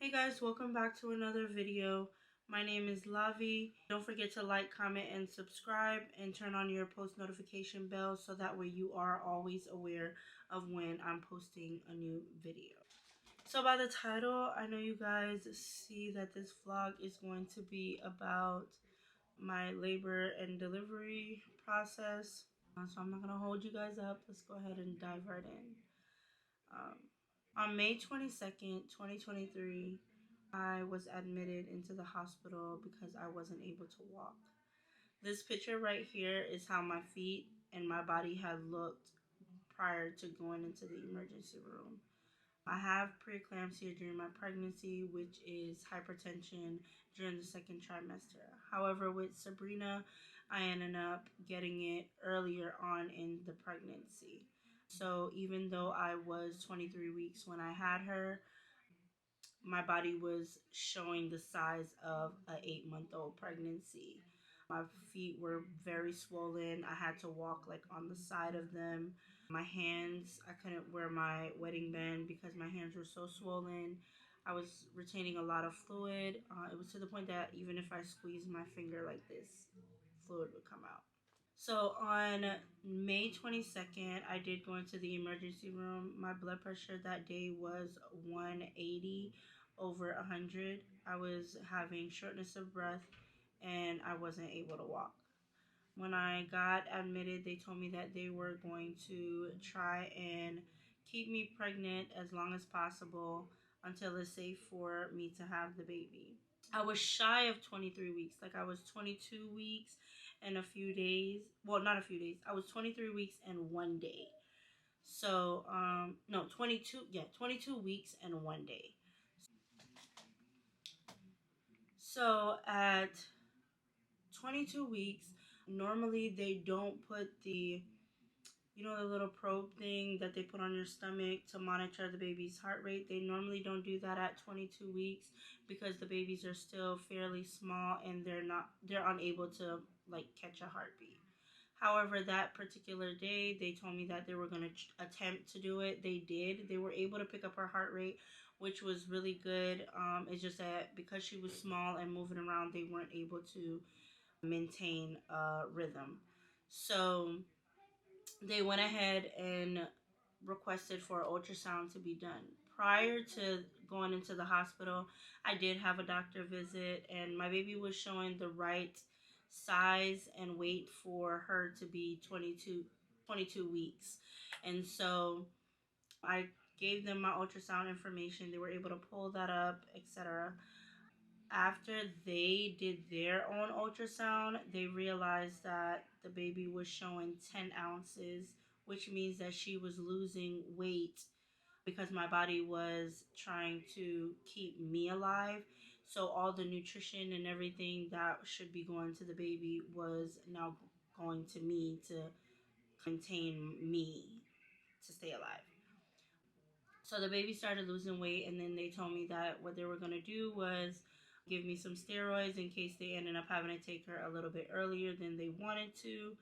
Hey guys, welcome back to another video. My name is Lavi. Don't forget to like, comment, and subscribe, and turn on your post notification bell so that way you are always aware of when I'm posting a new video. So by the title, I know you guys see that this vlog is going to be about my labor and delivery process. So I'm not going to hold you guys up. Let's go ahead and dive right in. On May 22nd, 2023, I was admitted into the hospital because I wasn't able to walk. This picture right here is how my feet and my body had looked prior to going into the emergency room. I have preeclampsia during my pregnancy, which is hypertension during the second trimester. However, with Sabrina, I ended up getting it earlier on in the pregnancy. So even though I was 23 weeks when I had her, my body was showing the size of an 8-month-old pregnancy. My feet were very swollen. I had to walk like on the side of them. My hands, I couldn't wear my wedding band because my hands were so swollen. I was retaining a lot of fluid. It was to the point that even if I squeezed my finger like this, fluid would come out. So on May 22nd, I did go into the emergency room. My blood pressure that day was 180 over 100. I was having shortness of breath and I wasn't able to walk. When I got admitted, they told me that they were going to try and keep me pregnant as long as possible until it's safe for me to have the baby. I was shy of 23 weeks. Like I was 22 weeks and a few days. Well, not a few days. I was 23 weeks and 1 day. So, no, 22. Yeah, 22 weeks and 1 day. So at 22 weeks, normally they don't put the the little probe thing that they put on your stomach to monitor the baby's heart rate. They normally don't do that at 22 weeks because the babies are still fairly small and they're unable to like catch a heartbeat. However, that particular day, they told me that they were going to attempt to do it. They did. They were able to pick up her heart rate, which was really good. It's just that because she was small and moving around, they weren't able to maintain a rhythm. So they went ahead and requested for an ultrasound to be done. Prior to going into the hospital, I did have a doctor visit and my baby was showing the right size and weight for her to be 22 weeks. And so I gave them my ultrasound information. They were able to pull that up, etc. After they did their own ultrasound, they realized that the baby was showing 10 ounces, which means that she was losing weight because my body was trying to keep me alive. So all the nutrition and everything that should be going to the baby was now going to me to maintain me to stay alive. So the baby started losing weight, and then they told me that what they were going to do was give me some steroids in case they ended up having to take her a little bit earlier than they wanted to.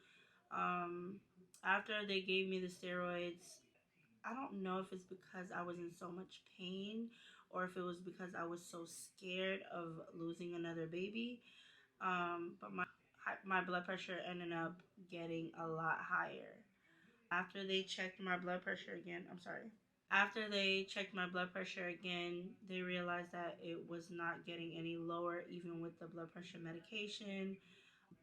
Um, After they gave me the steroids, I don't know if it's because I was in so much pain or if it was because I was so scared of losing another baby. But my blood pressure ended up getting a lot higher. After they checked my blood pressure again, After they checked my blood pressure again, they realized that it was not getting any lower, even with the blood pressure medication.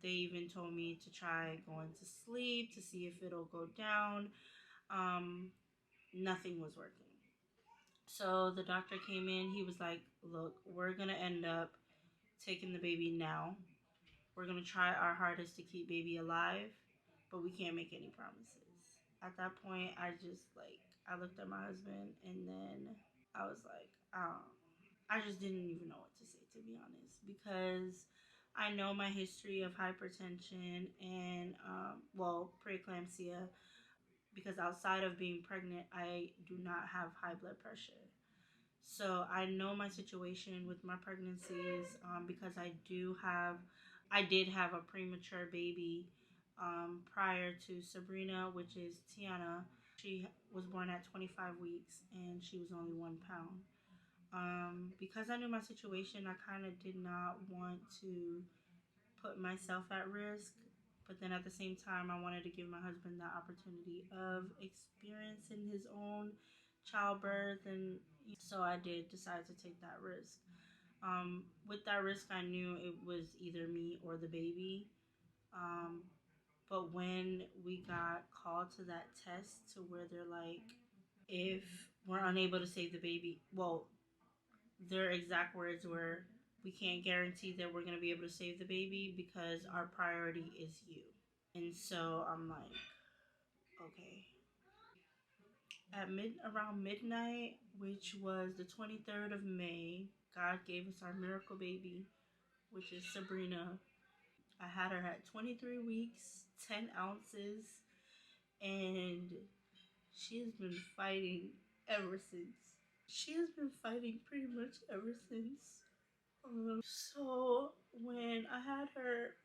They even told me to try going to sleep to see if it'll go down. Nothing was working. So the doctor came in. He was like, look, we're going to end up taking the baby now. We're going to try our hardest to keep baby alive, but we can't make any promises. At that point, I looked at my husband and then I was like, I just didn't even know what to say, to be honest, because I know my history of hypertension and, preeclampsia, because outside of being pregnant, I do not have high blood pressure. So I know my situation with my pregnancies because I did have a premature baby prior to Sabrina, which is Tiana. She was born at 25 weeks and she was only 1 pound. Because I knew my situation, I kind of did not want to put myself at risk. But then at the same time, I wanted to give my husband the opportunity of experiencing his own childbirth. And so I did decide to take that risk. With that risk, I knew it was either me or the baby. Um, but when we got called to that test to where they're like, if we're unable to save the baby, well, their exact words were, we can't guarantee that we're going to be able to save the baby because our priority is you. And so I'm like, okay. At around midnight, which was the 23rd of May, God gave us our miracle baby, which is Sabrina. I had her at 23 weeks, 10 ounces, and she has been fighting ever since. She has been fighting pretty much ever since. So when I had her,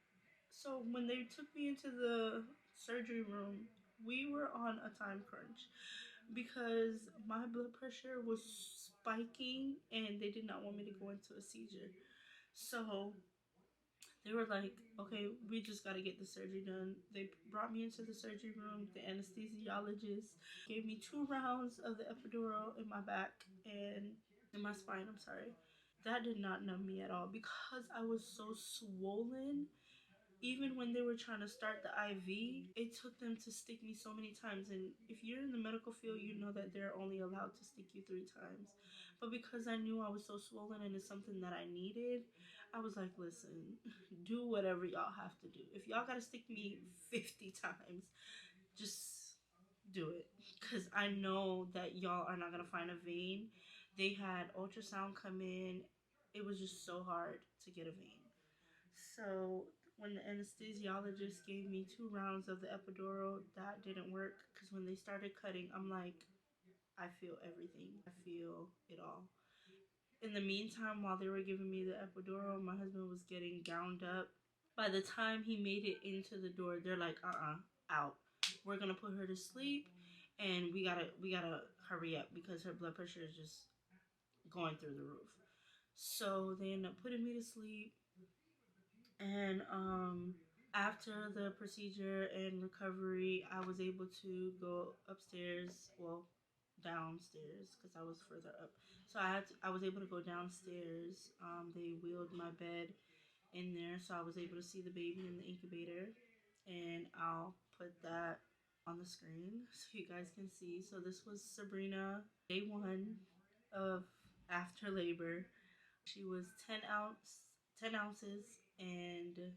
so when they took me into the surgery room, we were on a time crunch because my blood pressure was spiking and they did not want me to go into a seizure. So they were like, okay, we just got to get the surgery done. They brought me into the surgery room. The anesthesiologist gave me 2 rounds of the epidural in my back and in my spine, I'm sorry. That did not numb me at all because I was so swollen. Even when they were trying to start the IV, it took them to stick me so many times. And if you're in the medical field, you know that they're only allowed to stick you 3 times. But because I knew I was so swollen and it's something that I needed, I was like, listen, do whatever y'all have to do. If y'all gotta stick me 50 times, just do it. Because I know that y'all are not gonna find a vein. They had ultrasound come in. It was just so hard to get a vein. So when the anesthesiologist gave me 2 rounds of the epidural, that didn't work because when they started cutting, I'm like, I feel everything. I feel it all. In the meantime, while they were giving me the epidural, my husband was getting gowned up. By the time he made it into the door, they're like, out. We're gonna put her to sleep, and we gotta hurry up because her blood pressure is just going through the roof. So they end up putting me to sleep, and after the procedure and recovery, I was able to go upstairs, well, downstairs because I was further up. So I was able to go downstairs. They wheeled my bed in there, so I was able to see the baby in the incubator, and I'll put that on the screen so you guys can see. So this was Sabrina, day 1 of after labor. She was 10 ounces, and I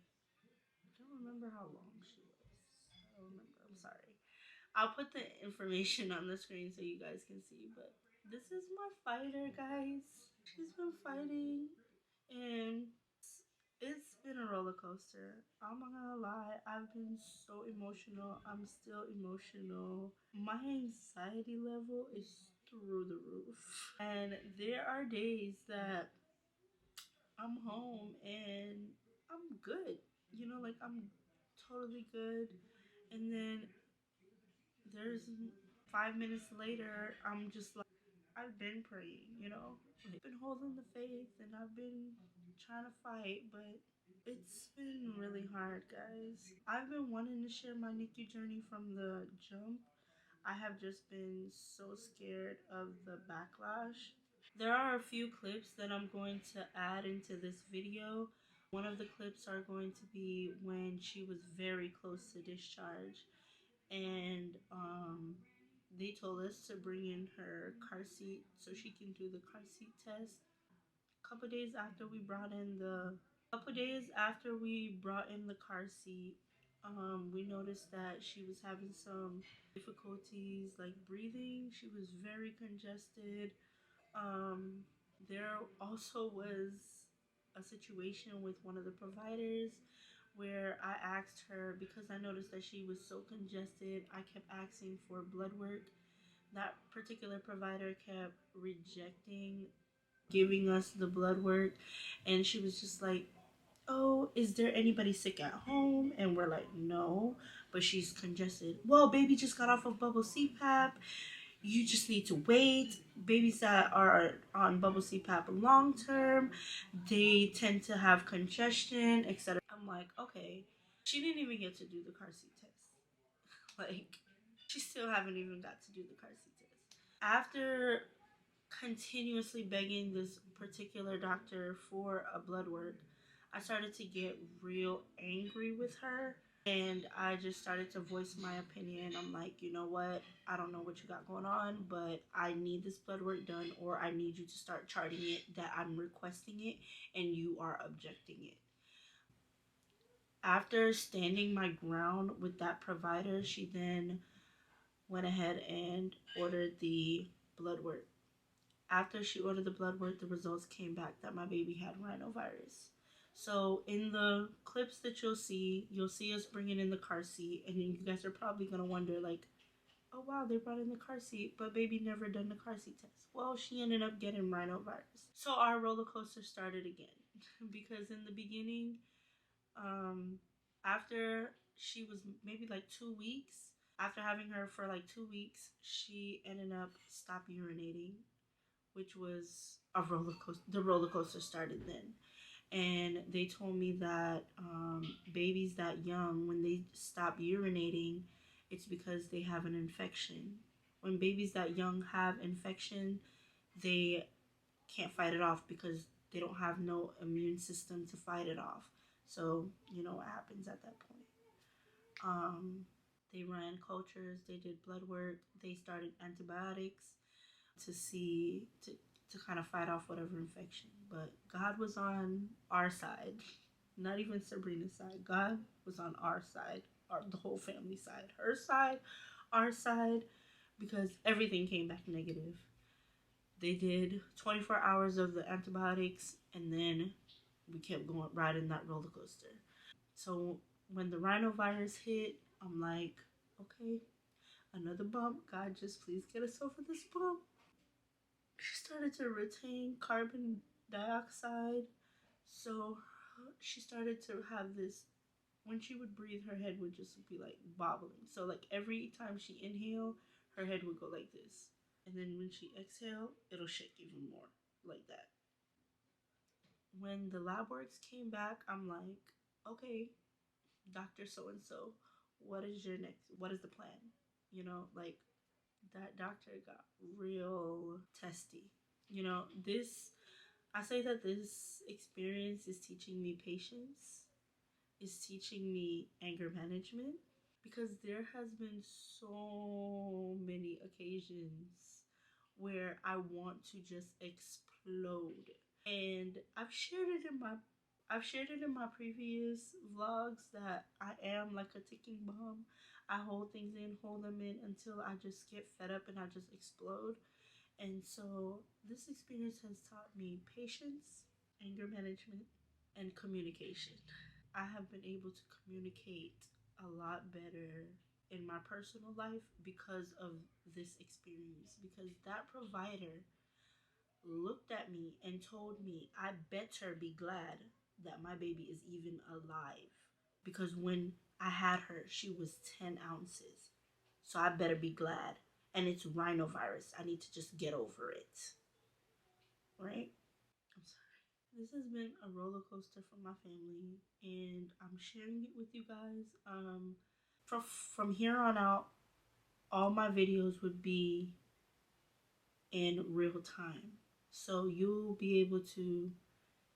don't remember how long she was. I don't remember. I'm sorry. I'll put the information on the screen so you guys can see. But this is my fighter, guys. She's been fighting, and it's been a roller coaster. I'm not gonna lie. I've been so emotional. I'm still emotional. My anxiety level is through the roof. And there are days that I'm home and I'm good. Like I'm totally good. And then there's 5 minutes later, I'm just like, I've been praying. I've been holding the faith and I've been trying to fight, but it's been really hard, guys. I've been wanting to share my NICU journey from the jump. I have just been so scared of the backlash. There are a few clips that I'm going to add into this video. One of the clips are going to be when she was very close to discharge, and they told us to bring in her car seat so she can do the car seat test. A couple days after we brought in the car seat, we noticed that she was having some difficulties like breathing. She was very congested. Um, there also was a situation with one of the providers where I asked her, because I noticed that she was so congested, I kept asking for blood work. That particular provider kept rejecting giving us the blood work, and she was just like, oh, is there anybody sick at home? And we're like, no, but she's congested. Well, baby just got off of bubble CPAP. you just need to wait. Babies that are on bubble CPAP long term, they tend to have congestion, etc. I'm like, okay. She didn't even get to do the car seat test. Like, she still haven't even got to do the car seat test. After continuously begging this particular doctor for a blood work, I started to get real angry with her, and I just started to voice my opinion. I'm like, you know what? I don't know what you got going on, but I need this blood work done, or I need you to start charting it that I'm requesting it and you are objecting it. After standing my ground with that provider, she then went ahead and ordered the blood work. After she ordered the blood work, the results came back that my baby had rhinovirus. So in the clips that you'll see us bringing in the car seat, and then you guys are probably gonna wonder like, oh wow, they brought in the car seat, but baby never done the car seat test. Well, she ended up getting rhinovirus. So our roller coaster started again because in the beginning, um, after she was maybe like 2 weeks, after having her for like 2 weeks, she ended up stop urinating, which was a roller coaster. The roller coaster started then. And they told me that babies that young, when they stop urinating, it's because they have an infection. When babies that young have infection, they can't fight it off because they don't have no immune system to fight it off. So you know what happens at that point. They ran cultures, they did blood work, they started antibiotics to see to kind of fight off whatever infection. But God was on our side, not even Sabrina's side. God was on our side, the whole family side, her side, our side, because everything came back negative. They did 24 hours of the antibiotics, and then we kept going riding that roller coaster. So when the rhinovirus hit, I'm like, okay, another bump. God, just please get us over this bump. She started to retain carbon dioxide. So she started to have this, when she would breathe, her head would just be like bobbling. So like every time she inhaled, her head would go like this. And then when she exhaled, it'll shake even more like that. When the lab works came back, I'm like, okay, Dr. So and so, what is the plan? You know, like that doctor got real testy. You know, I say that this experience is teaching me patience, is teaching me anger management, because there has been so many occasions where I want to just explode. And I've shared it in my previous vlogs that I am like a ticking bomb. I hold things in, hold them in until I just get fed up and I just explode. And so this experience has taught me patience, anger management, and communication. I have been able to communicate a lot better in my personal life because of this experience. Because that provider looked at me and told me I better be glad that my baby is even alive. Because when I had her, she was 10 ounces. So I better be glad. And it's rhinovirus. I need to just get over it. Right? I'm sorry. This has been a roller coaster for my family, and I'm sharing it with you guys. From here on out, all my videos would be in real time, so you'll be able to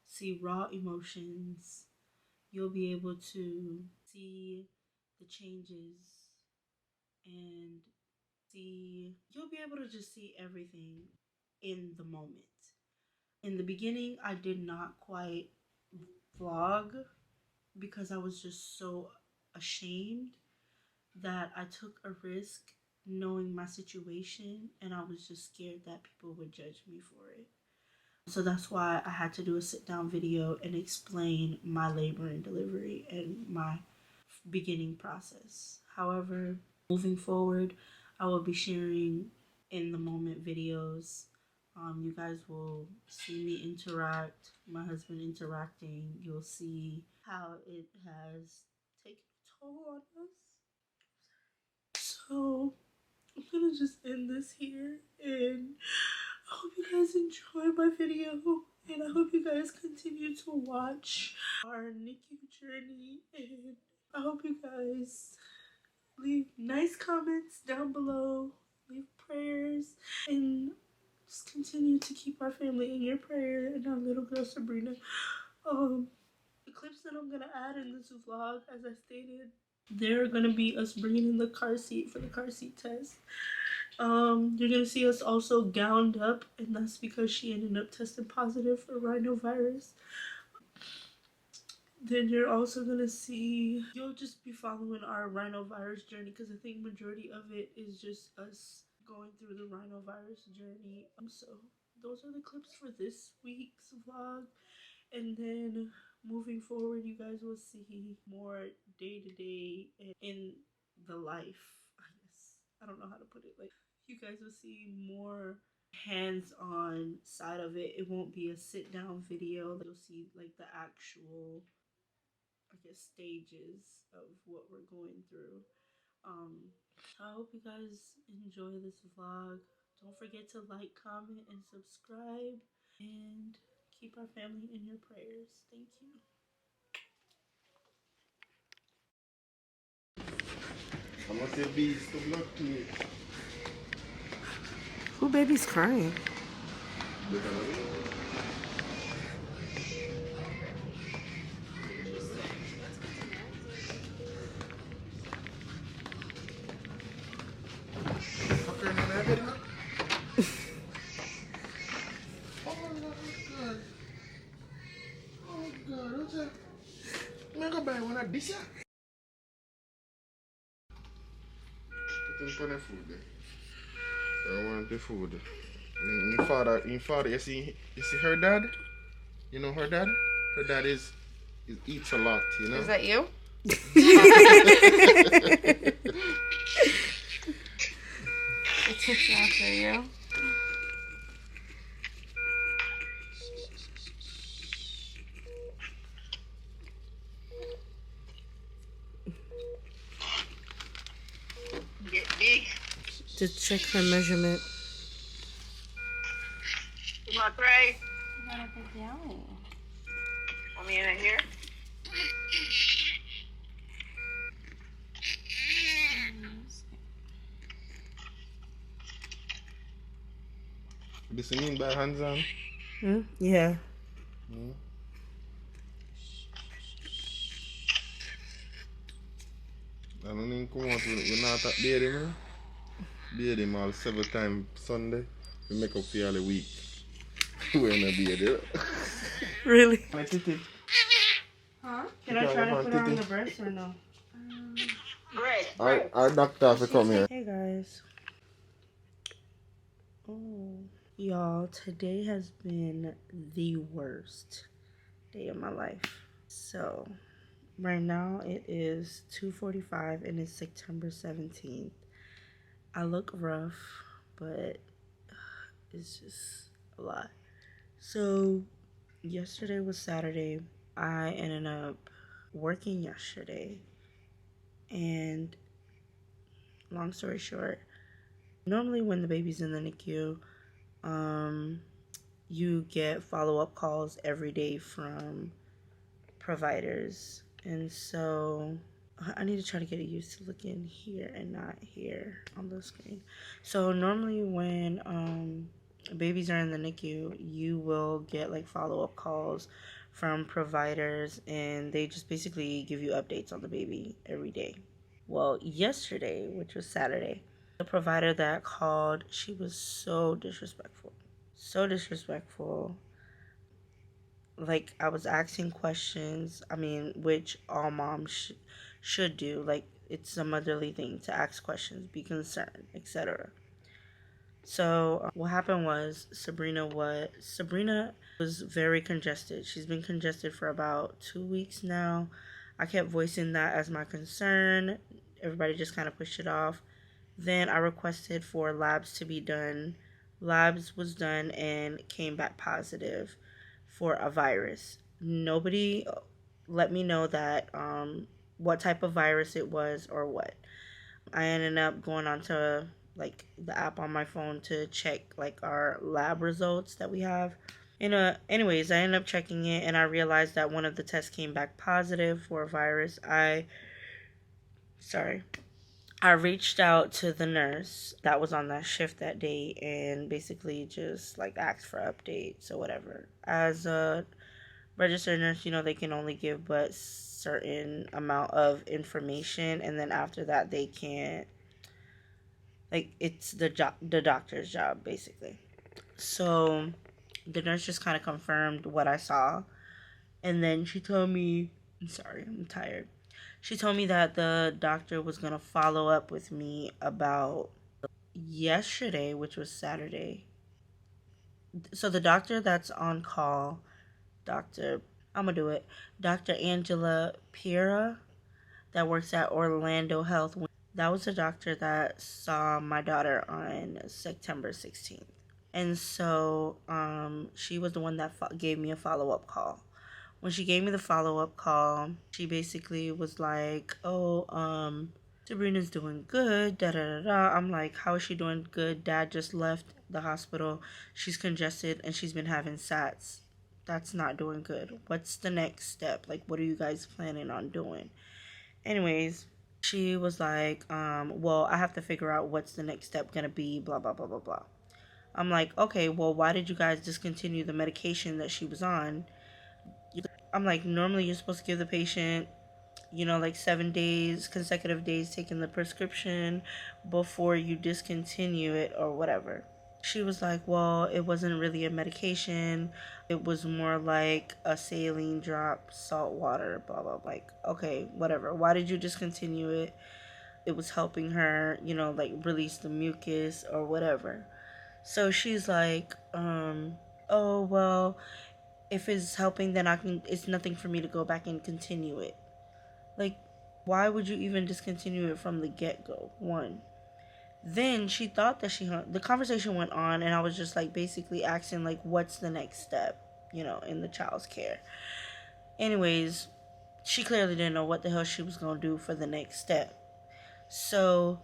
see raw emotions. You'll be able to see the changes and you'll be able to just see everything in the moment. In the beginning, I did not quite vlog because I was just so ashamed that I took a risk knowing my situation, and I was just scared that people would judge me for it. So that's why I had to do a sit down video and explain my labor and delivery and my beginning process. However, moving forward, I will be sharing in the moment videos. You guys will see me interact, my husband interacting. You'll see how it has taken a toll on us. So I'm gonna just end this here, and I hope you guys enjoy my video, and I hope you guys continue to watch our NICU journey, and I hope you guys leave nice comments down below, leave prayers, and just continue to keep our family in your prayer and our little girl Sabrina. The clips that I'm gonna add in this vlog, as I stated, they're gonna be us bringing in the car seat for the car seat test. You're gonna see us also gowned up, and that's because she ended up testing positive for rhinovirus. Then you're also gonna see, you'll just be following our rhinovirus journey, because I think majority of it is just us going through the rhinovirus journey. So those are the clips for this week's vlog, and then moving forward, you guys will see more day to day in the life, I guess. I don't know how to put it. Like, you guys will see more hands-on side of it. It won't be a sit-down video. You'll see like the actual, I guess, stages of what we're going through. I hope you guys enjoy this vlog. Don't forget to like, comment, and subscribe, and keep our family in your prayers. Thank you. I must say bees to blood clean. Who baby's crying? Oh God, what's that? I'm gonna buy one of this here. Put in for the food there. I want the food. In father, you see her dad? You know her dad? Her dad eats a lot, you know? Is that you? It's after you. Get big. To check her measurement. You want to pray? You got a big belly. Want me in here? This you mean by hands on? Yeah. I don't think come out we're not at bathe him. Bathe him all 7 times Sunday. We make up for all the week. We're in a bathe. Really? My titty. Huh? Can I try to put her on the breast or no? Great. Our doctor have to come here. Hey guys. Oh, y'all, today has been the worst day of my life. So, right now it is 2:45 and it's September 17th. I look rough, but it's just a lot. So, yesterday was Saturday. I ended up working yesterday, and long story short, normally when the baby's in the NICU, you get follow-up calls every day from providers, and so I need to try to get used to looking here and not here on the screen. So normally when babies are in the NICU, you will get like follow-up calls from providers, and they just basically give you updates on the baby every day. Well, yesterday, which was Saturday, the provider that called, she was so disrespectful. So disrespectful. Like, I was asking questions, I mean, which all moms should do. Like, it's a motherly thing to ask questions, be concerned, etc. So what happened was Sabrina was very congested. She's been congested for about 2 weeks now. I kept voicing that as my concern. Everybody just kind of pushed it off. Then I requested for labs to be done. Labs was done and came back positive for a virus. Nobody let me know that what type of virus it was or what. I ended up going on to like the app on my phone to check like our lab results that we have. Anyways, I ended up checking it and I realized that one of the tests came back positive for a virus. Sorry. I reached out to the nurse that was on that shift that day and basically just like asked for updates or whatever. As a registered nurse, they can only give but certain amount of information, and then after that they can't, like, it's the doctor's job basically. So the nurse just kind of confirmed what I saw, and then she told me, I'm sorry, I'm tired. She told me that the doctor was going to follow up with me about yesterday, which was Saturday. So the doctor that's on call, I'm going to do it, Dr. Angela Pira, that works at Orlando Health. That was the doctor that saw my daughter on September 16th. And so she was the one that gave me a follow-up call. When she gave me the follow-up call, she basically was like, oh, Sabrina's doing good, da-da-da-da. I'm like, how is she doing good? Dad just left the hospital. She's congested and she's been having SATs. That's not doing good. What's the next step? Like, what are you guys planning on doing? Anyways, she was like, well, I have to figure out what's the next step gonna be, blah, blah, blah, blah, blah. I'm like, okay, well, why did you guys discontinue the medication that she was on? I'm like, normally you're supposed to give the patient, like 7 days, consecutive days taking the prescription before you discontinue it or whatever. She was like, well, it wasn't really a medication. It was more like a saline drop, salt water, blah, blah. Like, okay, whatever. Why did you discontinue it? It was helping her, like release the mucus or whatever. So she's like, oh, well, if it's helping, then it's nothing for me to go back and continue it. Like, why would you even discontinue it from the get-go? One. Then she thought that the conversation went on, and I was just like basically asking like, what's the next step, in the child's care. Anyways, she clearly didn't know what the hell she was going to do for the next step. So,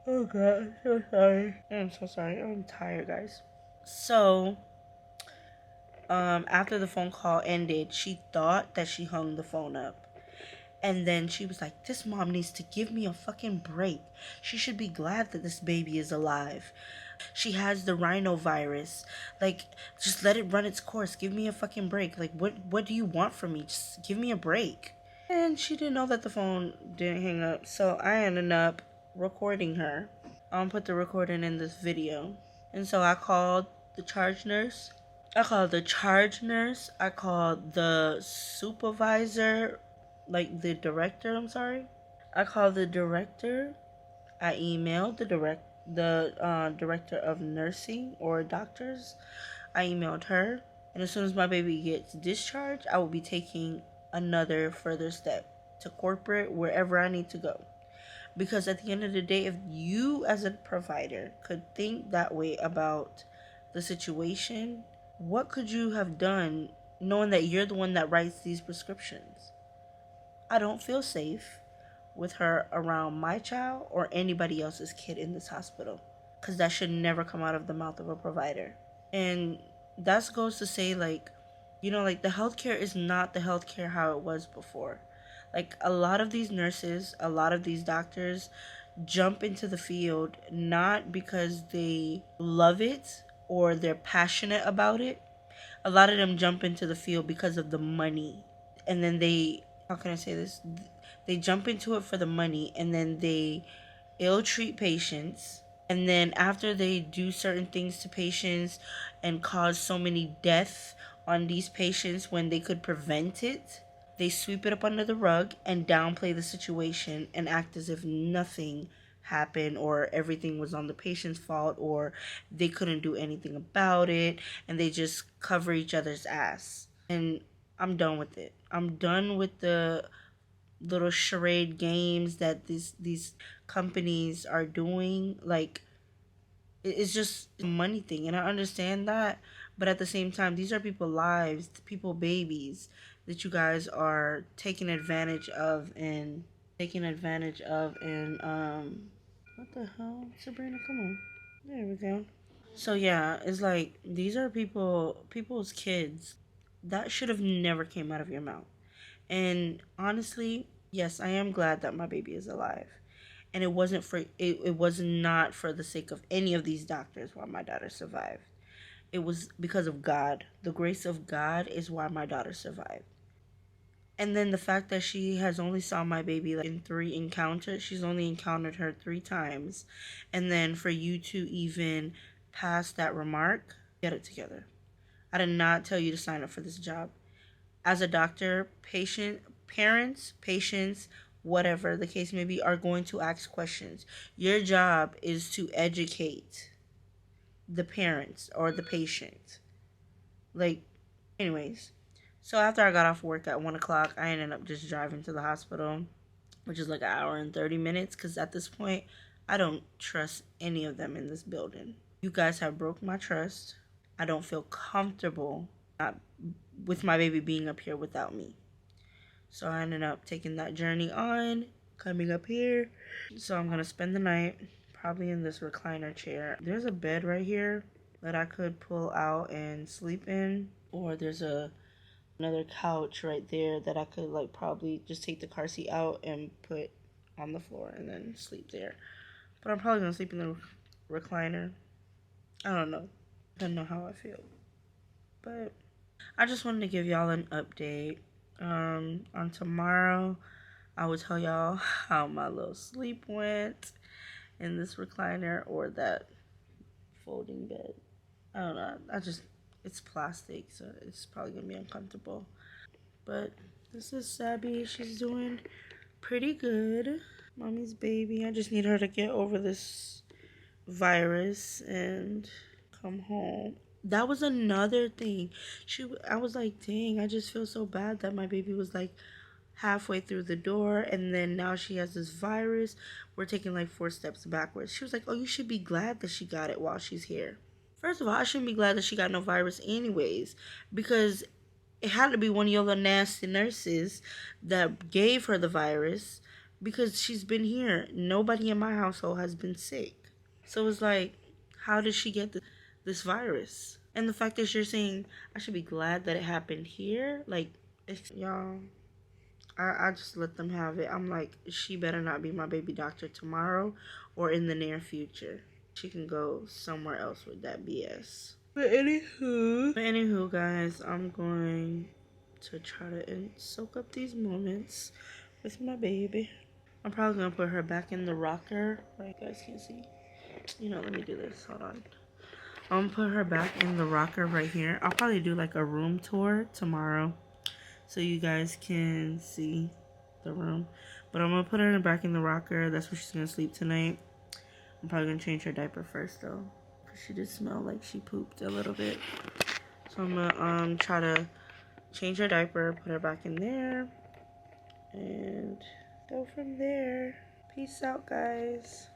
oh God, I'm so sorry. I'm so sorry. I'm tired, guys. So, after the phone call ended, she thought that she hung the phone up. And then she was like, this mom needs to give me a fucking break. She should be glad that this baby is alive. She has the Rhino virus. Like, just let it run its course. Give me a fucking break. Like, what do you want from me? Just give me a break. And she didn't know that the phone didn't hang up. So I ended up recording her. I'll put the recording in this video. And so I called the charge nurse. I called the supervisor, like the director, I'm sorry. I called the director. I emailed the director of nursing or doctors. I emailed her. And as soon as my baby gets discharged, I will be taking another further step to corporate, wherever I need to go. Because at the end of the day, if you as a provider could think that way about the situation, what could you have done knowing that you're the one that writes these prescriptions? I don't feel safe with her around my child or anybody else's kid in this hospital, because that should never come out of the mouth of a provider. And that goes to say, like, like the healthcare is not the healthcare how it was before. Like, a lot of these nurses, a lot of these doctors jump into the field not because they love it or they're passionate about it. A lot of them jump into the field because of the money. And then how can I say this? They jump into it for the money, and then they ill-treat patients. And then after they do certain things to patients and cause so many deaths on these patients when they could prevent it, they sweep it up under the rug and downplay the situation and act as if nothing happened or everything was on the patient's fault or they couldn't do anything about it, and they just cover each other's ass. And I'm done with it. I'm done with the little charade games that these companies are doing. Like, it's just a money thing, and I understand that, but at the same time, these are people's lives, people babies that you guys are taking advantage of and What the hell? Sabrina, come on. There we go. So yeah, it's like these are people's kids. That should have never came out of your mouth. And honestly, yes, I am glad that my baby is alive. And it was not for the sake of any of these doctors why my daughter survived. It was because of God. The grace of God is why my daughter survived. And then the fact that she has only saw my baby like in 3 encounters, she's only encountered her 3 times. And then for you to even pass that remark, get it together. I did not tell you to sign up for this job. As a doctor, parents, patients, whatever the case may be, are going to ask questions. Your job is to educate the parents or the patient. Like, anyways. So after I got off work at 1 o'clock, I ended up just driving to the hospital, which is like an hour and 30 minutes, because at this point, I don't trust any of them in this building. You guys have broke my trust. I don't feel comfortable with my baby being up here without me. So I ended up taking that journey on, coming up here. So I'm going to spend the night probably in this recliner chair. There's a bed right here that I could pull out and sleep in, or there's another couch right there that I could like probably just take the car seat out and put on the floor and then sleep there. But I'm probably gonna sleep in the recliner. I don't know. I don't know how I feel. But I just wanted to give y'all an update. On tomorrow, I will tell y'all how my little sleep went in this recliner or that folding bed. I don't know. It's plastic, so it's probably gonna be uncomfortable. But this is Sabby. She's doing pretty good. Mommy's baby. I just need her to get over this virus and come home. That was another thing. I was like, dang, I just feel so bad that my baby was like halfway through the door and then now she has this virus. We're taking like 4 steps backwards. She was like, oh, you should be glad that she got it while she's here. First of all, I shouldn't be glad that she got no virus anyways, because it had to be one of your little nasty nurses that gave her the virus, because she's been here. Nobody in my household has been sick. So it's like, how did she get this virus? And the fact that you're saying I should be glad that it happened here, like, y'all, I just let them have it. I'm like, she better not be my baby doctor tomorrow or in the near future. She can go somewhere else with that BS. But anywho, guys, I'm going to try to soak up these moments with my baby. I'm probably going to put her back in the rocker. Like, you guys can see. You know, let me do this. Hold on. I'm going to put her back in the rocker right here. I'll probably do like a room tour tomorrow so you guys can see the room. But I'm going to put her back in the rocker. That's where she's going to sleep tonight. I'm probably going to change her diaper first, though, because she did smell like she pooped a little bit. So I'm going to try to change her diaper, put her back in there, and go from there. Peace out, guys.